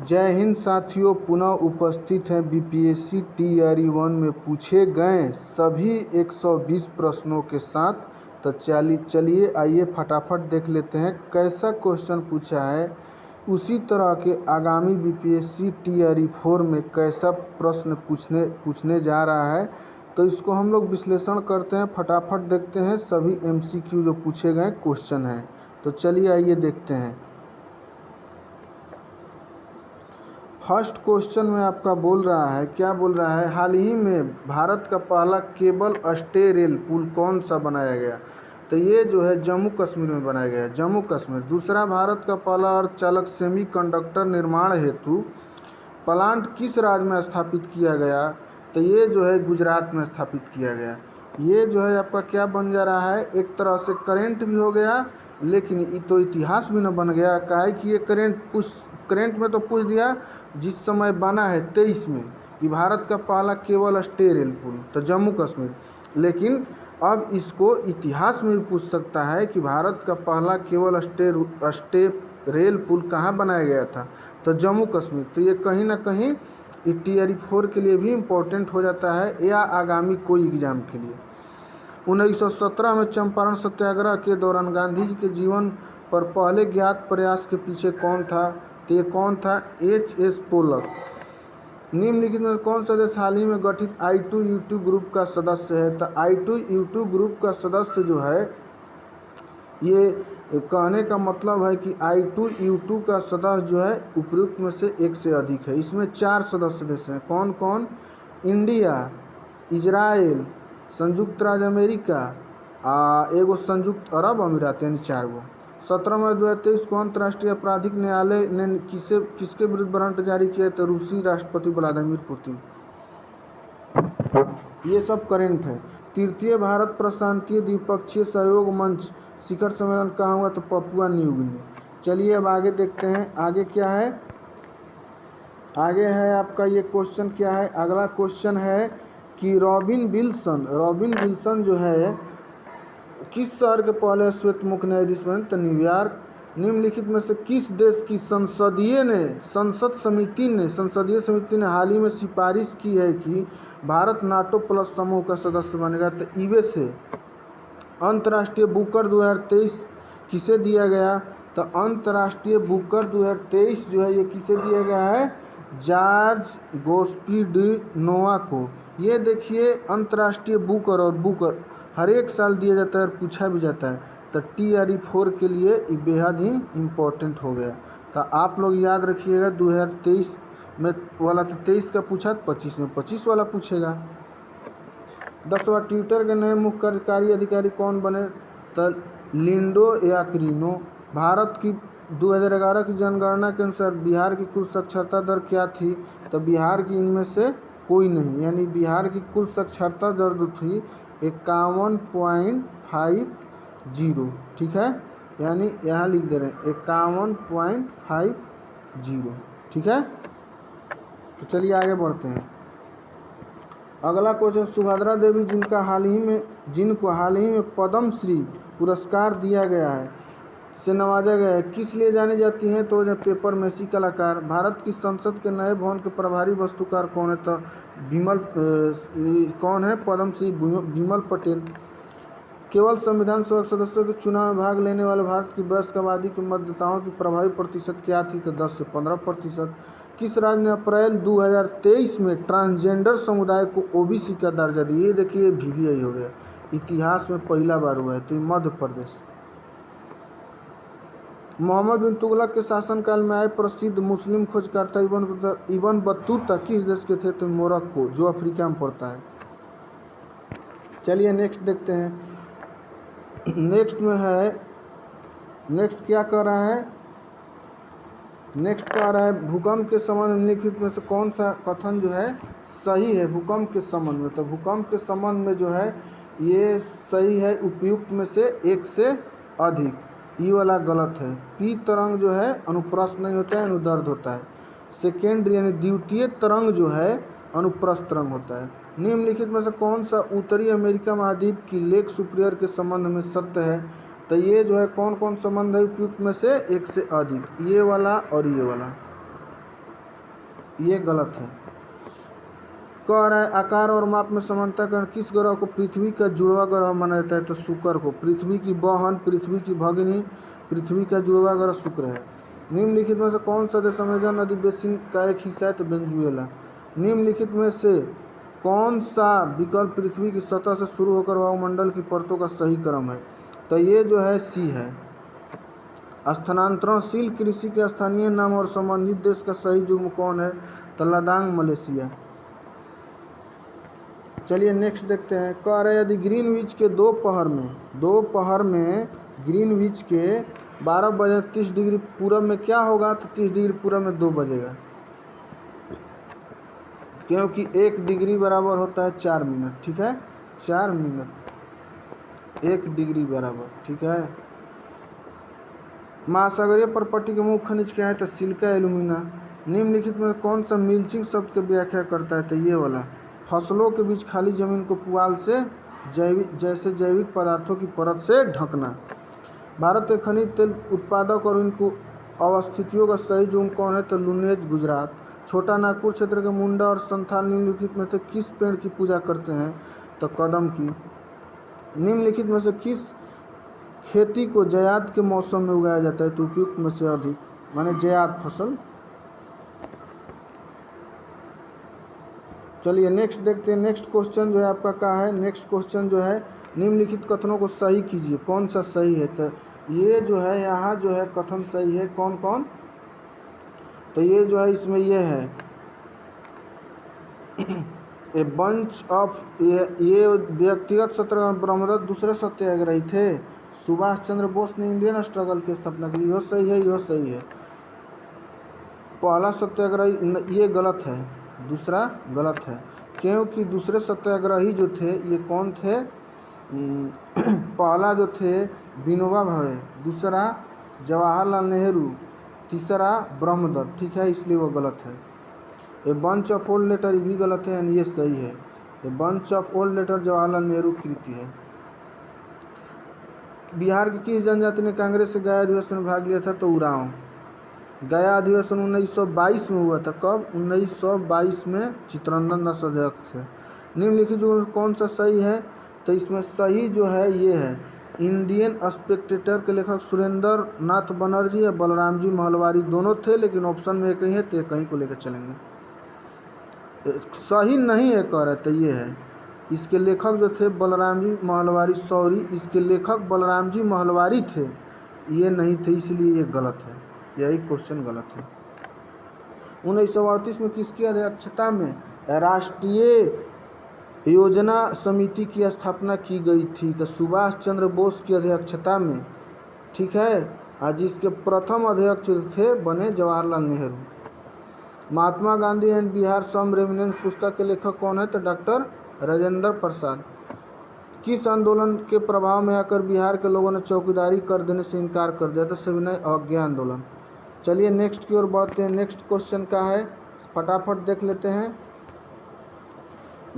जय हिंद साथियों, पुनः उपस्थित हैं बीपीएससी टीआरई 1 में पूछे गए सभी 120 प्रश्नों के साथ। तो चलिए आइए फटाफट देख लेते हैं कैसा क्वेश्चन पूछा है। उसी तरह के आगामी बीपीएससी टीआरई 4 में कैसा प्रश्न पूछने जा रहा है, तो इसको हम लोग विश्लेषण करते हैं। फटाफट देखते हैं सभी एमसीक्यू जो पूछे गए क्वेश्चन हैं। तो चलिए आइए देखते हैं। फर्स्ट क्वेश्चन में आपका बोल रहा है, क्या बोल रहा है, हाल ही में भारत का पहला केबल स्टे रेल पुल कौन सा बनाया गया। तो ये जो है जम्मू कश्मीर में बनाया गया है, जम्मू कश्मीर। दूसरा, भारत का पहला अर्धचालक सेमीकंडक्टर निर्माण हेतु प्लांट किस राज्य में स्थापित किया गया। तो ये जो है गुजरात में स्थापित किया गया। ये जो है आपका क्या बन जा रहा है, एक तरह से करेंट भी हो गया, लेकिन तो इतिहास भी न बन गया। काहे कि ये करेंट में तो पूछ दिया जिस समय बना है 23 में कि भारत का पहला केवल स्टे रेल पुल, तो जम्मू कश्मीर। लेकिन अब इसको इतिहास में भी पूछ सकता है कि भारत का पहला केवल स्टे रेल पुल कहाँ बनाया गया था, तो जम्मू कश्मीर। तो ये कहीं ना कहीं टीआरई 4 के लिए भी इम्पोर्टेंट हो जाता है या आगामी कोई एग्ज़ाम के लिए। 1917 में चंपारण सत्याग्रह के दौरान गांधी जी के जीवन पर पहले ज्ञात प्रयास के पीछे कौन था। तो ये कौन था, एच.एस. पोलक। निम्नलिखित में कौन सा देश हाल ही में गठित I2U2 ग्रुप का सदस्य है। तो I2U2 ग्रुप का सदस्य जो है, ये कहने का मतलब है कि I2U2 का सदस्य जो है उपयुक्त में से एक से अधिक है। इसमें 4 सदस्य देश हैं। कौन कौन, इंडिया, इजराइल, संयुक्त राज्य अमेरिका, एगो संयुक्त अरब अमीरात, यानी 4 गो। 17 मई 2023 को अंतर्राष्ट्रीय आपराधिक न्यायालय ने किसके विरुद्ध वारंट जारी किया। तो रूसी राष्ट्रपति व्लादिमीर पुतिन। ये सब करेंट है। तृतीय भारत प्रशांतीय द्विपक्षीय सहयोग मंच शिखर सम्मेलन कहाँ हुआ। तो पपुआ न्यू गिनी। चलिए अब आगे देखते हैं, आगे क्या है। आगे है आपका ये क्वेश्चन क्या है, अगला क्वेश्चन है कि रॉबिन विल्सन जो है किस शहर के पहले श्वेत मुख्य न्यायाधीश बने। तो न्यूयॉर्क। निम्नलिखित में से किस देश की संसदीय समिति ने हाल ही में सिफारिश की है कि भारत नाटो प्लस समूह का सदस्य बनेगा। तो यूएसए। अंतर्राष्ट्रीय बुकर 2023 किसे दिया गया। तो अंतर्राष्ट्रीय बुकर 2023 जो है ये किसे दिया गया है, जॉर्ज गोस्पी डी नोवा को। ये देखिए अंतर्राष्ट्रीय बुकर हर एक साल दिया जाता है और पूछा भी जाता है। तो टीआरई 4 के लिए बेहद ही इम्पोर्टेंट हो गया। तो आप लोग याद रखिएगा 2023 में वाला तो 23 का पूछा, 25 में 25 वाला पूछेगा। 10वां, ट्विटर के नए मुख्य कार्यकारी अधिकारी कौन बने। तो लिंडो याकरिनो। भारत की 2011 की जनगणना के अनुसार बिहार की कुल साक्षरता दर क्या थी। तो बिहार की इनमें से कोई नहीं, यानी बिहार की कुल साक्षरता दर जो थी 51.50। ठीक है, यानी यहाँ लिख दे रहे हैं 51.50। ठीक है, तो चलिए आगे बढ़ते हैं। अगला क्वेश्चन, सुभद्रा देवी जिनको हाल ही में पद्मश्री पुरस्कार दिया गया है, से नवाजा गया है, किस लिए जानी जाती हैं। तो पेपर मैसी कलाकार। भारत की संसद के नए भवन के प्रभारी वास्तुकार कौन है। तो कौन है, पद्मश्री विमल पटेल। केवल संविधान सभा सदस्यों के चुनाव में भाग लेने वाले भारत की वयस्क आबादी के मतदाताओं की प्रभावी प्रतिशत क्या थी। तो 10 से 15%। किस राज्य ने अप्रैल 2023 में ट्रांसजेंडर समुदाय को ओबीसी का दर्जा दिया। ये देखिए VVI हो गया, इतिहास में पहला बार हुआ है। तो मध्य प्रदेश। मोहम्मद बिन तुगलक के शासनकाल में आए प्रसिद्ध मुस्लिम खोजकर्ता इब्न बतूता किस देश के थे। तो मोरक्को, जो अफ्रीका में पड़ता है। चलिए नेक्स्ट देखते हैं। नेक्स्ट में है, नेक्स्ट क्या कर रहा है, नेक्स्ट कह रहा है भूकंप के संबंध में निम्नलिखित में से कौन सा कथन जो है सही है भूकंप के संबंध में। तो भूकंप के संबंध में जो है ये सही है, उपयुक्त में से एक से अधिक। ये वाला गलत है। पी तरंग जो है अनुप्रस्थ नहीं होता है, अनुदैर्ध्य होता है। सेकेंडरी यानी द्वितीय तरंग जो है अनुप्रस्थ तरंग होता है। निम्नलिखित में से कौन सा उत्तरी अमेरिका महाद्वीप की लेक सुपिरियर के संबंध में सत्य है। तो ये जो है कौन कौन संबंध है उपयुक्त में से एक से अधिक, ये वाला और ये वाला। ये गलत है। कह रहा है आकार और माप में समानता कारण किस ग्रह को पृथ्वी का जुड़वा ग्रह माना जाता है? तो शुक्र को। पृथ्वी की बहन, पृथ्वी की भगिनी, पृथ्वी का जुड़वा ग्रह शुक्र है। निम्नलिखित में से कौन सा देश अमेजन नदी बेसिन का एक हिस्सा है? तो वेनेजुएला। निम्नलिखित में से कौन सा विकल्प पृथ्वी की सतह से शुरू होकर वायुमंडल की परतों का सही क्रम है? तो ये जो है सी है। स्थानांतरणशील कृषि के स्थानीय नाम और संबंधित देश का सही जुर्म कौन है? तो लद्दाख, मलेशिया। चलिए नेक्स्ट देखते हैं। कह रहे यदि ग्रीनविच के दोपहर में ग्रीनविच के 12 बजे 30 डिग्री पूरब में क्या होगा? तो 30 डिग्री पूरब में 2 बजेगा, क्योंकि 1 डिग्री बराबर होता है 4 मिनट। ठीक है, 4 मिनट 1 डिग्री बराबर। ठीक है। महासागरीय परपट्टी के मुख्य खनिज क्या है? तो सिलिका, एल्यूमिना। निम्नलिखित में कौन सा मिल्चिंग शब्द की व्याख्या करता है? तो ये वाला। फसलों के बीच खाली जमीन को पुआल से जैविक पदार्थों की परत से ढकना। भारत के खनिज तेल उत्पादक और इनको अवस्थितियों का सही जोन कौन है? तो लुनेज, गुजरात। छोटा नागपुर क्षेत्र के मुंडा और संथाल निम्नलिखित में से किस पेड़ की पूजा करते हैं? तो कदम की। निम्नलिखित में से किस खेती को जयाद के मौसम में उगाया जाता है? तो उपयुक्त में से अधिक, माने जयाद फसल। चलिए नेक्स्ट देखते हैं। नेक्स्ट क्वेश्चन जो है आपका क्या है? नेक्स्ट क्वेश्चन जो है निम्नलिखित कथनों को सही कीजिए, कौन सा सही है? तो ये जो है यहाँ जो है कथन सही है। कौन कौन? तो ये जो है इसमें ये है ए बंच ऑफ, ये व्यक्तिगत सत्याग्रह ब्रह्मदत्त दूसरे सत्याग्रही थे। सुभाष चंद्र बोस ने इंडियन स्ट्रगल की स्थापना की। यह सही है, यह सही है। पहला सत्याग्रही ये गलत है, दूसरा गलत है, क्योंकि दूसरे सत्याग्रही जो थे ये कौन थे? पहला जो थे विनोबा भावे, दूसरा जवाहरलाल नेहरू, तीसरा ब्रह्मदत्त। ठीक है, इसलिए वो गलत है। A bunch of old letter भी गलत है, यानी ये सही है। A bunch of old letter Jawaharlal Nehru कृति है। बिहार की किस जनजाति ने कांग्रेस से गया अधिवेशन में भाग लिया था? तो उरांव। गया अधिवेशन 1922 में हुआ था। कब? 1922 में। चित्तरंजन दास अध्यक्ष थे। निम्नलिखित जो कौन सा सही है? तो इसमें सही जो है ये है। इंडियन स्पेक्टेटर के लेखक सुरेंद्र नाथ बनर्जी या बलराम जी महलवारी दोनों थे, लेकिन ऑप्शन में एक ही है, तो एक ही को लेकर चलेंगे। सही नहीं है कह रहे, तो ये है। इसके लेखक जो थे बलराम जी महलवारी, सॉरी, इसके लेखक बलराम जी महलवारी थे, ये नहीं थे, इसलिए ये गलत है। यही क्वेश्चन गलत है। 1938 में किसकी अध्यक्षता में राष्ट्रीय योजना समिति की स्थापना की गई थी? तो सुभाष चंद्र बोस की अध्यक्षता में। ठीक है, आज इसके प्रथम अध्यक्ष थे बने Jawaharlal Nehru. Mahatma Gandhi and Bihar some reminiscences पुस्तक के लेखक कौन है? तो डॉक्टर राजेंद्र प्रसाद। किस आंदोलन के प्रभाव में आकर बिहार के लोगों ने चौकीदारी कर देने से इनकार कर दिया? तो सविनय अवज्ञा आंदोलन। चलिए नेक्स्ट की ओर बढ़ते हैं। नेक्स्ट क्वेश्चन का है, फटाफट देख लेते हैं।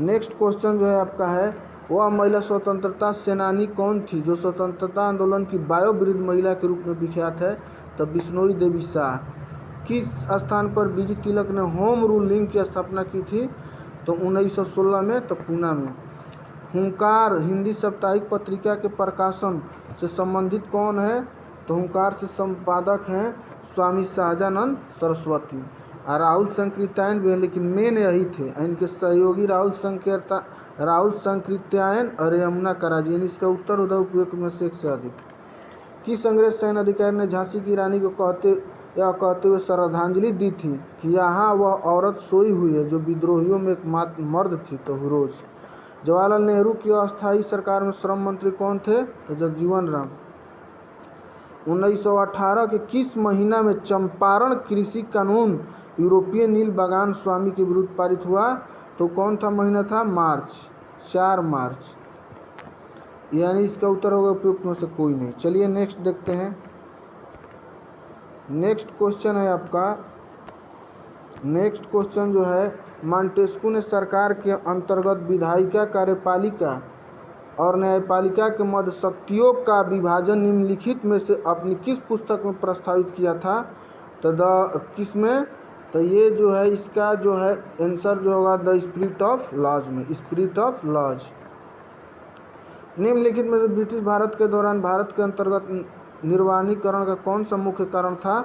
नेक्स्ट क्वेश्चन जो है आपका है, वह महिला स्वतंत्रता सेनानी कौन थी जो स्वतंत्रता आंदोलन की बायोवृद्ध महिला के रूप में विख्यात है? तो बिश्नोई देवी शाह। किस स्थान पर बीजी तिलक ने होम रूल लीग की स्थापना की थी? तो 1916 में, तो पूना में। हुंकार हिंदी साप्ताहिक पत्रिका के प्रकाशन से संबंधित कौन है? तो हुंकार से संपादक हैं स्वामी सहजानंद सरस्वती। और राहुल संकृत्यायन भी है, लेकिन मेन यही थे। इनके सहयोगी राहुल संकृत्यायन और यमुना कराजियन। इसका उत्तर होगा उपयुक्त में से एक से अधिक। किस अंग्रेज सैन्य अधिकारी ने झांसी की रानी को कहते हुए श्रद्धांजलि दी थी कि यहाँ वह औरत सोई हुई है जो विद्रोहियों में एक मर्द थी? तो हुरोज। जवाहरलाल नेहरू की अस्थायी सरकार में श्रम मंत्री कौन थे? तो जगजीवन राम। 1918 के किस महीना में चंपारण कृषि कानून यूरोपीय नील बागान स्वामी के विरुद्ध पारित हुआ? तो कौन था महीना था? मार्च, 4 मार्च। यानी इसका उत्तर होगा उपयुक्त में से कोई नहीं। चलिए नेक्स्ट देखते हैं। नेक्स्ट क्वेश्चन है आपका, नेक्स्ट क्वेश्चन जो है, मॉन्टेस्क्यू ने सरकार के अंतर्गत विधायिका, कार्यपालिका और न्यायपालिका के मध्य शक्तियों का विभाजन निम्नलिखित में से अपनी किस पुस्तक में प्रस्तावित किया था? तो किस में? तो ये जो है इसका जो है आंसर जो होगा द स्पिरिट ऑफ लॉज में, स्पिरिट ऑफ लॉज। निम्नलिखित में से ब्रिटिश भारत के दौरान भारत के अंतर्गत निर्वाणीकरण का कौन सा मुख्य कारण था?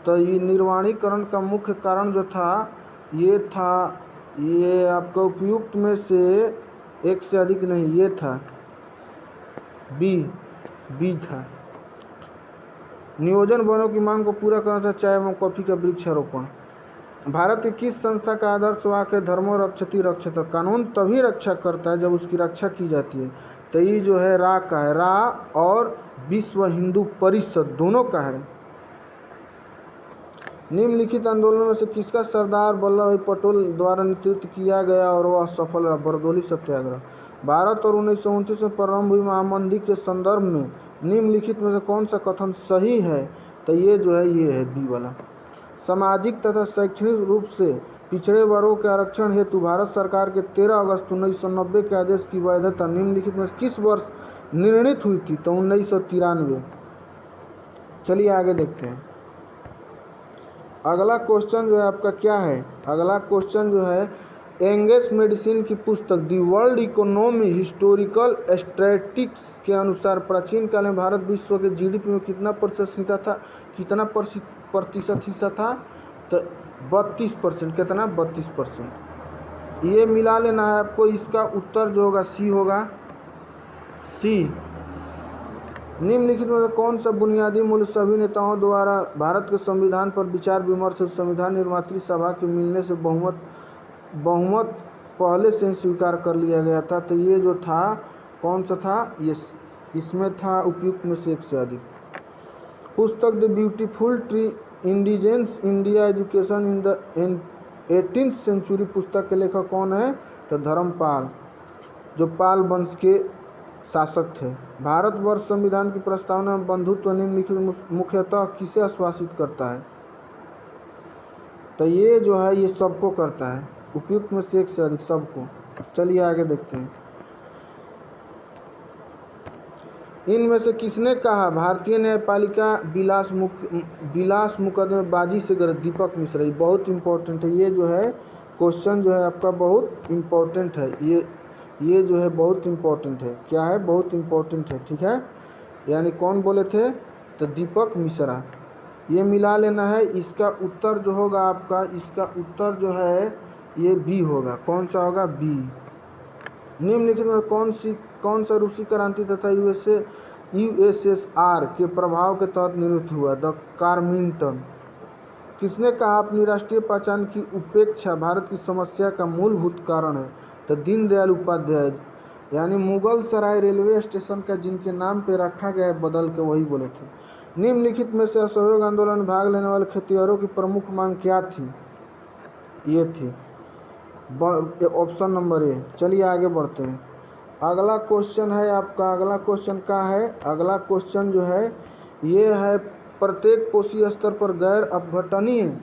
तो ये निर्वाणीकरण का मुख्य कारण जो था ये आपका उपयुक्त में से एक से अधिक नहीं, ये था बी था। नियोजन वनों की मांग को पूरा करना था, चाय एवं कॉफी का वृक्षारोपण। भारत की किस संस्था का आदर्श वाक्य धर्मो रक्षति रक्षत? कानून तभी रक्षा करता है जब उसकी रक्षा की जाती है। तो ये जो है रा का है, रा और विश्व हिंदू परिषद दोनों का है। निम्नलिखित आंदोलनों में से किसका सरदार वल्लभ भाई पटेल द्वारा नेतृत्व किया गया और वह सफल रहा? बरदौली सत्याग्रह। भारत और 1929 में प्रारंभ हुई महामंदी के संदर्भ में निम्नलिखित में से कौन सा कथन सही है? तो ये जो है ये है बी वाला। सामाजिक तथा शैक्षणिक रूप से पिछड़े वर्गों के आरक्षण हेतु भारत सरकार के 13 अगस्त 1990 के आदेश की वैधता निम्नलिखित में किस वर्ष निर्णित हुई थी? तो 1993। चलिए आगे देखते हैं। अगला क्वेश्चन जो है आपका क्या है? अगला क्वेश्चन जो है एंगस मेडिसिन की पुस्तक the world economy historical statistics के अनुसार प्राचीन काल में भारत विश्व के जीडीपी में कितना प्रतिशत हिस्सा था? तो 32%। कितना? 32%। ये मिला लेना है आपको। इसका उत्तर जो होगा सी होगा, सी। निम्नलिखित में से कौन सा बुनियादी मूल्य सभी नेताओं द्वारा भारत के संविधान पर विचार विमर्श और संविधान निर्मात्री सभा के मिलने से बहुमत पहले से ही स्वीकार कर लिया गया था? तो ये जो था कौन सा था? ये इसमें था उपयुक्त में से एक से अधिक। पुस्तक the beautiful tree indigenous India education in the 18th century पुस्तक के लेखक कौन है? तो धर्मपाल, जो पाल वंश के शासक थे। भारतवर्ष संविधान की प्रस्तावना में बंधुत्व निम्नलिखित मुख्यतः किसे आश्वासित करता है? तो ये जो है ये सबको करता है, उपयुक्त में से एक से अधिक सबको। चलिए आगे देखते हैं। इनमें से किसने कहा भारतीय न्यायपालिका बिलास मुकदमेबाजी से गलत? दीपक मिश्रा। ये बहुत इंपॉर्टेंट है। ये जो है क्वेश्चन जो है आपका बहुत इंपॉर्टेंट है। ये जो है बहुत इंपॉर्टेंट है। क्या है? बहुत इंपॉर्टेंट है। ठीक है, यानी कौन बोले थे? तो दीपक मिश्रा। ये मिला लेना है। इसका उत्तर जो होगा आपका, इसका उत्तर जो है ये बी होगा। कौन सा होगा? बी। निम्नलिखित में कौन सा रूसी क्रांति तथा यूएसएसआर के प्रभाव के तहत निर्मित हुआ? द कार्मिंगटन। किसने कहा अपनी राष्ट्रीय पहचान की उपेक्षा भारत की समस्या का मूलभूत कारण है? तो दीनदयाल उपाध्याय, यानी मुगल सराय रेलवे स्टेशन का जिनके नाम पे रखा गया है बदल के, वही बोले थे। निम्नलिखित में से असहयोग आंदोलन में भाग लेने वाले खेतिहरों की प्रमुख मांग क्या थी? ये थी ऑप्शन नंबर ए। चलिए आगे बढ़ते हैं। अगला क्वेश्चन है आपका, अगला क्वेश्चन क्या है? अगला क्वेश्चन जो है ये है प्रत्येक कोशीय स्तर पर गैर अपघटनीय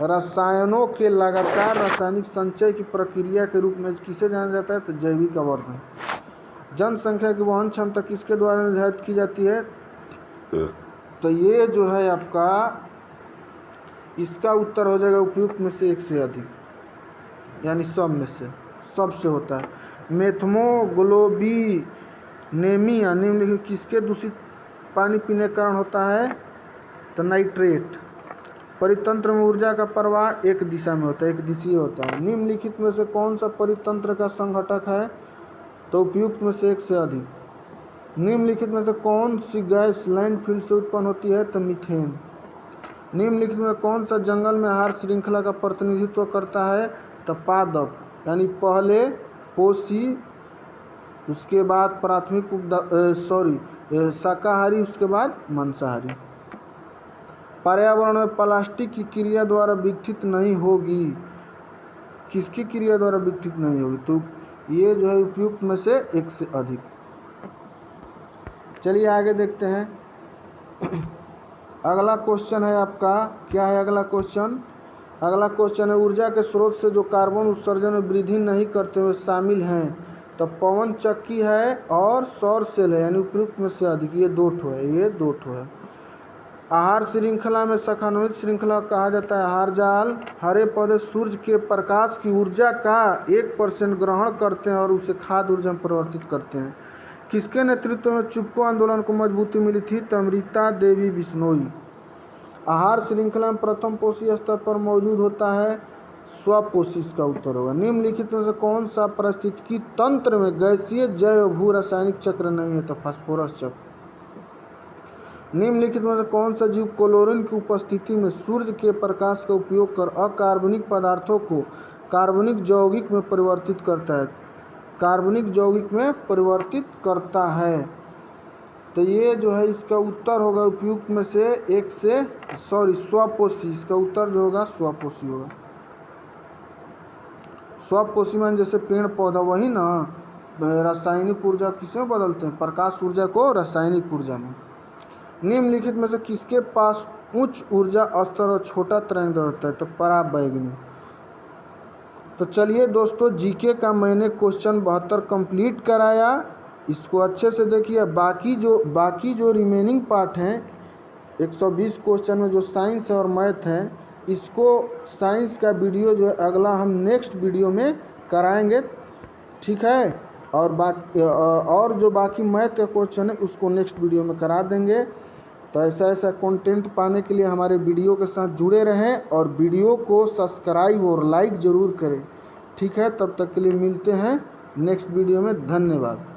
रसायनों के लगातार रासायनिक संचय की प्रक्रिया के रूप में किसे जाना जाता है? तो जैविक आवर्धन। जनसंख्या की वहन क्षमता किसके द्वारा निर्धारित की जाती है? तो ये जो है आपका इसका उत्तर हो जाएगा उपयुक्त में से एक से अधिक, यानी सब में से, सबसे होता है। मेथ्मोग्लोबिनेमिया निम्नलिखित किसके दूषित पानी पीने के कारण होता है? तो नाइट्रेट। परितंत्र में ऊर्जा का प्रवाह एक दिशा में होता है, एक दिशीय होता है। निम्नलिखित में से कौन सा परितंत्र का संघटक है? तो उपयुक्त में से एक से अधिक। निम्नलिखित में से कौन सी गैस लैंडफिल से उत्पन्न होती है? तो मीथेन। निम्नलिखित में कौन सा जंगल में आहार श्रृंखला का प्रतिनिधित्व करता है? तो पादप, यानी पहले पोषी, उसके बाद प्राथमिक शाकाहारी, उसके बाद मांसाहारी। पर्यावरण में प्लास्टिक की क्रिया द्वारा विकसित नहीं होगी। किसकी क्रिया द्वारा विकसित नहीं होगी? तो ये जो है उपयुक्त में से एक से अधिक। चलिए आगे देखते हैं। अगला क्वेश्चन है आपका, क्या है अगला क्वेश्चन? अगला क्वेश्चन है ऊर्जा के स्रोत से जो कार्बन उत्सर्जन में वृद्धि नहीं करते हुए शामिल हैं? तो पवन चक्की है और सौर सेल है, यानी उपयुक्त में से अधिक। ये दो ठो है, ये दो ठो है। आहार श्रृंखला में शाखान्वित श्रृंखला कहा जाता है आहार जाल। हरे पौधे सूर्य के प्रकाश की ऊर्जा का 1% ग्रहण करते हैं और उसे खाद्य ऊर्जा में परिवर्तित करते हैं। किसके नेतृत्व में चिपको आंदोलन को मजबूती मिली थी? तो अमृता देवी बिश्नोई। आहार श्रृंखला में प्रथम पोषी स्तर पर मौजूद होता है स्वपोषी, इसका उत्तर होगा। निम्नलिखित में से कौन सा पारिस्थितिकी तंत्र में गैसीय जैव भू रासायनिक चक्र नहीं है? तो फास्फोरस चक्र। निम्नलिखित में से कौन सा जीव क्लोरीन की उपस्थिति में सूर्य के प्रकाश का उपयोग कर अकार्बनिक पदार्थों को कार्बनिक यौगिक में परिवर्तित करता है? कार्बनिक यौगिक में परिवर्तित करता है। तो ये जो है इसका उत्तर होगा उपयुक्त में से स्वपोषी। इसका उत्तर जो होगा स्वपोषी होगा। स्वपोषी मान जैसे पेड़ पौधा, वही ना रासायनिक ऊर्जा किसमें बदलते हैं? प्रकाश ऊर्जा को रासायनिक ऊर्जा में। निम्नलिखित में से किसके पास उच्च ऊर्जा स्तर और छोटा तरंग होता है? तो पराबैंगनी। तो चलिए दोस्तों, जीके का मैंने क्वेश्चन 72 कंप्लीट कराया, इसको अच्छे से देखिए। बाकी जो रिमेनिंग पार्ट हैं 120 क्वेश्चन में जो साइंस और मैथ है, इसको साइंस का वीडियो जो है अगला हम नेक्स्ट वीडियो में कराएंगे, ठीक है। और जो बाकी मैथ का क्वेश्चन है उसको नेक्स्ट वीडियो में करा देंगे। तो ऐसा कंटेंट पाने के लिए हमारे वीडियो के साथ जुड़े रहें और वीडियो को सब्सक्राइब और लाइक ज़रूर करें, ठीक है। तब तक के लिए मिलते हैं नेक्स्ट वीडियो में। धन्यवाद।